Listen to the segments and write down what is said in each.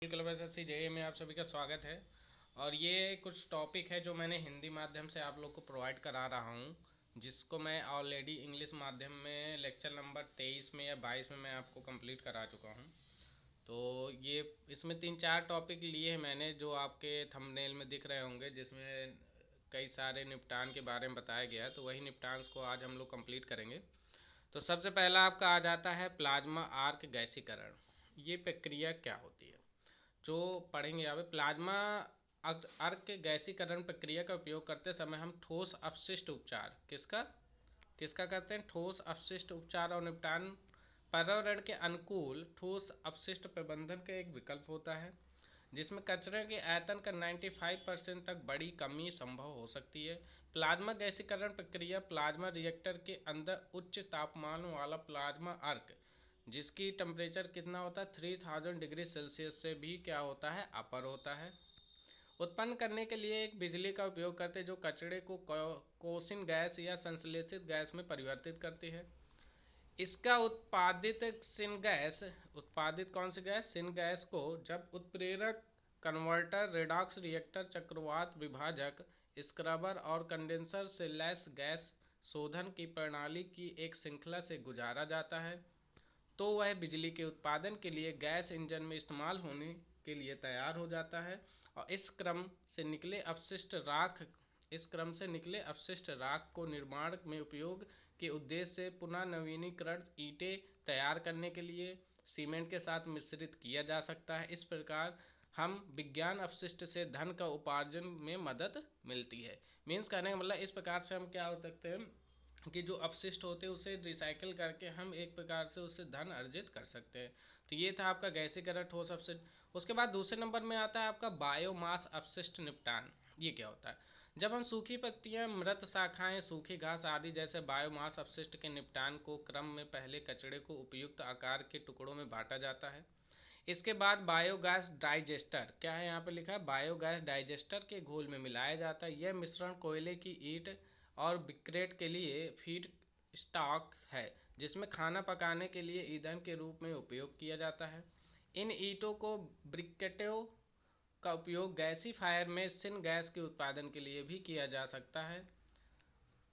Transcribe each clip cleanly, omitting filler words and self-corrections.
Club S जे में आप सभी का स्वागत है। और ये कुछ टॉपिक है जो मैंने हिंदी माध्यम से आप लोग को प्रोवाइड करा रहा हूँ, जिसको मैं ऑलरेडी इंग्लिश माध्यम में लेक्चर नंबर 23 में या 22 में मैं आपको कंप्लीट करा चुका हूँ। तो ये इसमें 3-4 टॉपिक लिए हैं मैंने, जो आपके थंबनेल में दिख रहे होंगे, जिसमें कई सारे निपटान के बारे में बताया गया है। तो वही निपटान को आज हम लोग कंप्लीट करेंगे। तो सबसे पहला आपका आ जाता है प्लाज्मा आर्क गैसीकरण। ये प्रक्रिया क्या होती है जो पढ़ेंगे यहाँ पे। प्लाज्मा अर्क गैसीकरण प्रक्रिया का उपयोग करते समय हम ठोस अपशिष्ट उपचार किसका किसका करते हैं, ठोस अपशिष्ट उपचार और निपटान। पर्यावरण के अनुकूल ठोस अपशिष्ट प्रबंधन का एक विकल्प होता है, जिसमें कचरे के आयतन का 95% तक बड़ी कमी संभव हो सकती है। प्लाज्मा गैसीकरण प्रक्रिया प्लाज्मा रिएक्टर के अंदर उच्च तापमान वाला प्लाज्मा अर्क, जिसकी टेम्परेचर कितना होता है 3000 डिग्री सेल्सियस से भी क्या होता है, अपर होता है, उत्पन्न करने के लिए एक बिजली का उपयोग करते हैं जो कचरे को कोसिन गैस या संश्लेषित गैस में परिवर्तित करती है। इसका उत्पादित सिनगैस उत्पादित कौन सी गैस, सिनगैस को जब उत्प्रेरक, कन्वर्टर, रेडॉक्स रिएक्टर, चक्रवात विभाजक, स्क्रबर और कंडेंसर से लैस गैस शोधन की प्रणाली की एक श्रृंखला से गुजारा जाता है, तो वह बिजली के उत्पादन के लिए गैस इंजन में इस्तेमाल होने के लिए तैयार हो जाता है। और इस क्रम से निकले अपशिष्ट राख को निर्माण में उपयोग के उद्देश्य से पुनः नवीनीकृत ईंटें तैयार करने के लिए सीमेंट के साथ मिश्रित किया जा सकता है। इस प्रकार हम विज्ञान अपशिष्ट से धन का उपार्जन में मदद मिलती है। मीन्स कहने का मतलब, इस प्रकार से हम क्या हो सकते हैं कि जो अपशिष्ट होते हैं उसे रिसाइकिल करके हम एक प्रकार से उससे धन अर्जित कर सकते हैं। तो ये था आपका गैसीकरण ठोस अपशिष्ट। उसके बाद दूसरे नंबर में आता है आपका बायोमास अपशिष्ट निपटान। ये क्या होता है, जब हम सूखी पत्तियां, मृत शाखाएं, सूखी घास आदि जैसे बायोमास अपशिष्ट के निपटान को क्रम में पहले कचरे को उपयुक्त आकार के टुकड़ों में बांटा जाता है। इसके बाद बायोगैस डाइजेस्टर, क्या है यहाँ पे लिखा है, बायोगैस डाइजेस्टर के घोल में मिलाया जाता है। यह मिश्रण कोयले की ईंट और ब्रिकेट के लिए फीड स्टॉक है, जिसमें खाना पकाने के लिए ईंधन के रूप में उपयोग किया जाता है। इन ईंटों को ब्रिकेटों का उपयोग गैसीफायर में सिन गैस के उत्पादन के लिए भी किया जा सकता है,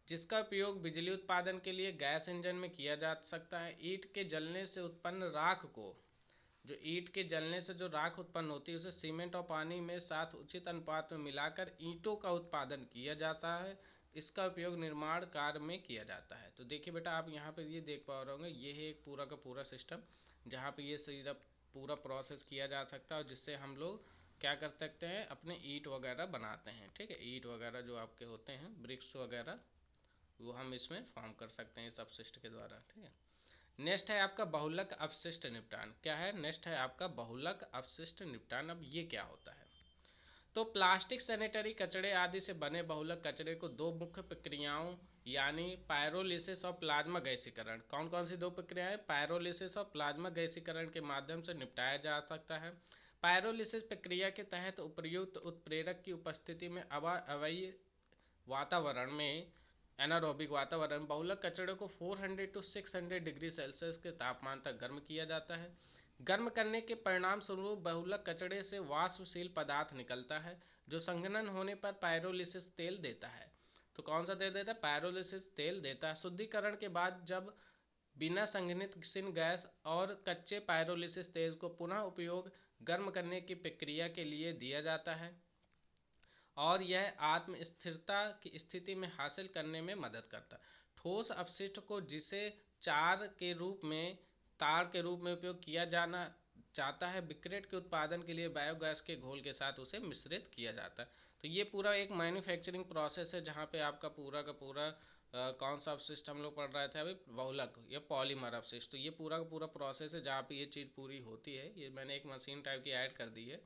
जिसका उपयोग बिजली उत्पादन के लिए गैस इंजन में किया जा सकता है। ईंट के जलने से उत्पन्न राख को जो ईंट के जलने से जो राख उत्पन्न होती है उसे सीमेंट और पानी में साथ उचित अनुपात में मिलाकर ईंटों का उत्पादन किया जाता है। इसका उपयोग निर्माण कार्य में किया जाता है। तो देखिए बेटा, आप यहाँ पे ये देख पा रहे होंगे, ये है एक पूरा का पूरा सिस्टम जहाँ पे ये सिर्फ पूरा प्रोसेस किया जा सकता है, और जिससे हम लोग क्या कर सकते हैं, अपने ईंट वगैरह बनाते हैं। ठीक है, ईंट वगैरह जो आपके होते हैं, ब्रिक्स वगैरह, वो हम इसमें फॉर्म कर सकते हैं इस अपशिष्ट के द्वारा। ठीक है, नेक्स्ट है आपका बहुलक अपशिष्ट निपटान। क्या है, नेक्स्ट है आपका बहुलक अपशिष्ट निपटान। अब ये क्या होता है, तो प्लास्टिक, सैनिटरी कचरे आदि से बने बहुलक कचरे को दो मुख्य प्रक्रियाओं यानी पायरोलिसिस और प्लाज्मा गैसीकरण, कौन कौन सी दो प्रक्रियाएं, पायरोलिसिस और प्लाज्मा गैसीकरण के माध्यम से निपटाया जा सकता है। पायरोलिसिस प्रक्रिया के तहत उपर्युक्त उत्प्रेरक की उपस्थिति में अवायवीय वातावरण में, एनारोबिक वातावरण, बहुलक कचरे को 400 टू 600 डिग्री सेल्सियस के तापमान तक गर्म किया जाता है। गर्म करने के परिणाम स्वरूप बहुलक कचरे से वाष्पशील पदार्थ निकलता है, जो संघनन होने पर पायरोलिसिस तेल देता है। तो कौन सा तेल देता है, पायरोलिसिस तेल देता है। शुद्धिकरण के बाद जब बिना संघनित सिन गैस और कच्चे पायरोलिसिस तेल को पुनः उपयोग गर्म करने की प्रक्रिया के लिए दिया जाता है, और यह आत्म स्थिरता की स्थिति में हासिल करने में मदद करता है। ठोस अपशिष्ट को जिसे चार के रूप में तार के रूप में उपयोग किया जाना चाहता है, ब्रिकेट के उत्पादन के लिए बायोगैस के घोल के साथ उसे मिश्रित किया जाता है। तो ये पूरा एक मैन्युफैक्चरिंग प्रोसेस है, जहाँ पे आपका पूरा का पूरा कौन सा अपशिष्ट हम लोग पढ़ रहे थे अभी, बहुलक या पॉलीमर अपशिष्ट। तो ये पूरा का पूरा प्रोसेस है जहाँ पे ये चीज़ पूरी होती है। ये मैंने एक मशीन टाइप की ऐड कर दी है।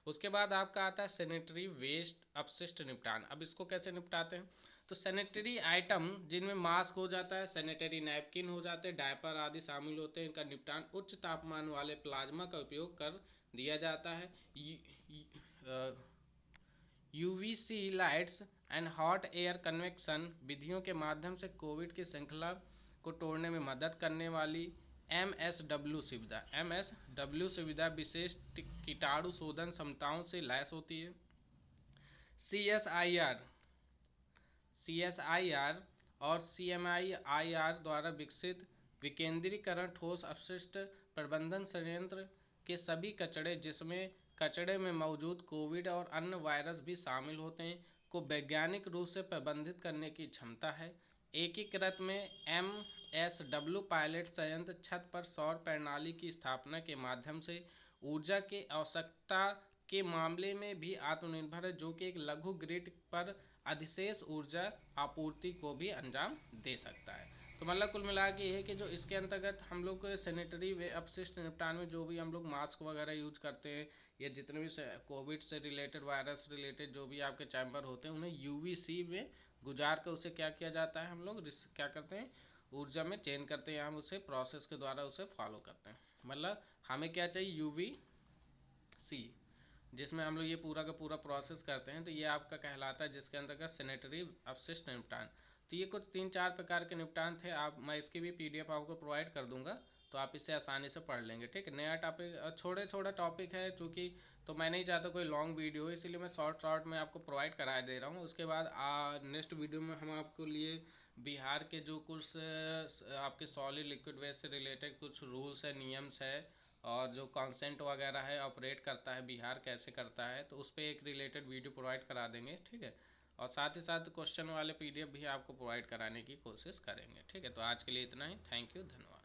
उसके बाद आपका आता है सैनिटरी वेस्ट अपशिष्ट निपटान। अब इसको कैसे निपटाते हैं, तो सैनिटरी आइटम जिनमें मास्क हो जाता है, सैनिटरी नैपकिन हो जाते हैं, डायपर आदि शामिल होते हैं, इनका निपटान उच्च तापमान वाले प्लाज्मा का उपयोग कर दिया जाता है। UVC lights and hot air convection विधियों के माध्यम से कोविड की श्रृंखला को तोड़ने में मदद करने वाली MSW सुविधा। MSW सुविधा विशेष कीटाणु शोधन क्षमताओं से लैस होती है। CSIR और CMIIR द्वारा विकसित विकेंद्रीकरण ठोस अपशिष्ट प्रबंधन संयंत्र के सभी कचड़े, जिसमें कचड़े में मौजूद कोविड और अन्य वायरस भी शामिल होते हैं, को वैज्ञानिक रूप से प्रबंधित करने की क्षमता है। एकीकृत में MSW पायलट संयंत्र छत पर सौर प्रणाली की स्थापना के माध्यम से ऊर्जा की आवश्यकता के मामले में भी आत्मनिर्भर है, जो कि एक लघु ग्रिड पर अधिशेष ऊर्जा आपूर्ति को भी अंजाम दे सकता है। तो मतलब कुल मिला के ये है कि जो इसके अंतर्गत हम लोग सैनिटरी वे अपशिष्ट निपटान में जो भी हम लोग मास्क वगैरह यूज करते हैं, या जितने भी कोविड से रिलेटेड, वायरस रिलेटेड जो भी आपके चैम्बर होते हैं, उन्हें UVC में गुजार कर उसे क्या किया जाता है, हम लोग क्या करते हैं, ऊर्जा में चेंज करते हैं, हम उसे प्रोसेस के द्वारा उसे फॉलो करते हैं। मतलब हमें क्या चाहिए, UVC, जिसमें हम लोग ये पूरा का पूरा प्रोसेस करते हैं। तो ये आपका कहलाता है जिसके अंतर्गत सैनिटरी अपशिष्ट निपटान। तो ये कुछ 3-4 प्रकार के निपटान थे। मैं इसकी भी PDF आपको प्रोवाइड कर दूंगा, तो आप इसे आसानी से पढ़ लेंगे। ठीक है, नया टॉपिक, छोटा टॉपिक है चूँकि, तो मैं नहीं चाहता कोई लॉन्ग वीडियो हो, इसलिए मैं शॉर्ट में आपको प्रोवाइड करा दे रहा हूँ। उसके बाद नेक्स्ट वीडियो में हम आपको लिए बिहार के जो कुछ आपके सॉलिड लिक्विड वेस्ट से रिलेटेड कुछ रूल्स है, नियम्स है, और जो कॉन्सेंट वगैरह है, ऑपरेट करता है बिहार कैसे करता है, तो उस पर एक रिलेटेड वीडियो प्रोवाइड करा देंगे। ठीक है, और साथ ही साथ क्वेश्चन वाले PDF भी आपको प्रोवाइड कराने की कोशिश करेंगे। ठीक है, तो आज के लिए इतना ही। थैंक यू, धन्यवाद।